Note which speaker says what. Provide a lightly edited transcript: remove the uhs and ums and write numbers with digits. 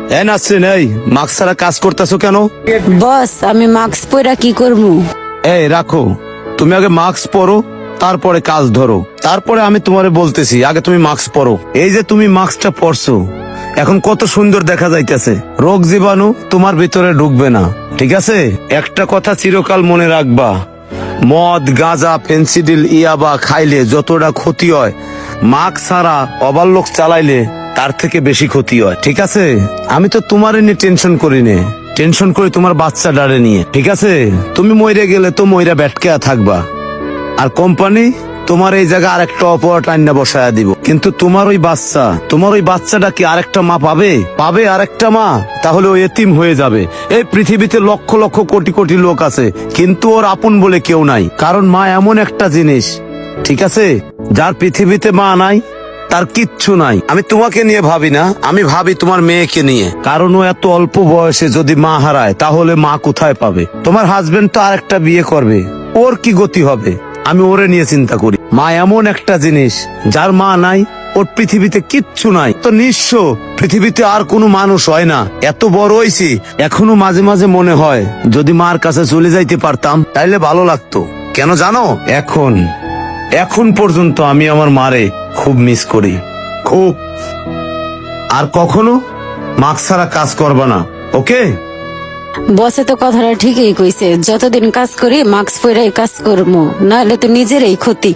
Speaker 1: এ নাসরিন, এই মাস্ক ছাড়া কাজ করতেছো কেন?
Speaker 2: বস, আমি মাস্ক পরা কি করবো?
Speaker 1: এই রাখো, তুমি আগে মাস্ক পরো, তারপরে কাজ ধরো। তারপরে আমি তোমারে বলতেছি, আগে তুমি মাস্ক পরো। এই যে তুমি মাস্কটা পরছো, এখন কত সুন্দর দেখা যাইতেছে। রোগ জীবাণু তোমার ভিতরে ঢুকবে না, ঠিক আছে? একটা কথা চিরকাল মনে রাখবা, মদ, গাঁজা, ফেন্সিডিল, ইয়াবা খাইলে যতটা ক্ষতি হয়, মাস্ক ছাড়া ওভারলোড চালাইলে তার থেকে বেশি ক্ষতি হয়, ঠিক আছে? আমি তো তোমারে নিয়ে টেনশন করি নে, টেনশন করি তোমার বাচ্চা ডারে নিয়ে, ঠিক আছে? তুমি মইরে গেলে তো মইরা ব্যাটকে থাকবা, আর কোম্পানি তোমার এই জায়গা আরেকটা অপরাধ আইনা বসায়া দিব। কিন্তু তোমার ওই বাচ্চাটা কি আরেকটা মা পাবে? পাবে আরেকটা মা? তাহলে ওই এতিম হয়ে যাবে। এই পৃথিবীতে লক্ষ লক্ষ কোটি কোটি লোক আছে, কিন্তু ওর আপন বলে কেউ নাই। কারণ মা এমন একটা জিনিস, ঠিক আছে, যার পৃথিবীতে মা নাই তার কিচ্ছু নাই। আমি তোমাকে নিয়ে ভাবি না, আমি ভাবি তোমার মেয়েকে নিয়ে। কারণ ও এত অল্প বয়সে যদি মা হারায়, তাহলে মা কোথায় পাবে? তোমার হাজবেন্ড তো আরেকটা বিয়ে করবে, ওর কি গতি হবে? আমি ওরে নিয়ে চিন্তা করি। মা এমন একটা জিনিস, যার মা নাই, ওর পৃথিবীতে কিচ্ছু নাই। তো নিঃস্ব পৃথিবীতে আর কোনো মানুষ হয় না। এত বড় হইছি, এখনো মাঝে মাঝে মনে হয় যদি মার কাছে চলে যাইতে পারতাম তাইলে ভালো লাগতো। কেন জানো? এখন পর্যন্ত আমি আমার মারে খুব মিস করি, খুব। আর কখনো মাস্ক ছাড়া কাজ করবা না, ওকে?
Speaker 2: বসে তো কথাটা ঠিকই কইছে, যতদিন কাজ করি মাস্ক পরাই কাজ করবো, নাহলে তো নিজেরই ক্ষতি।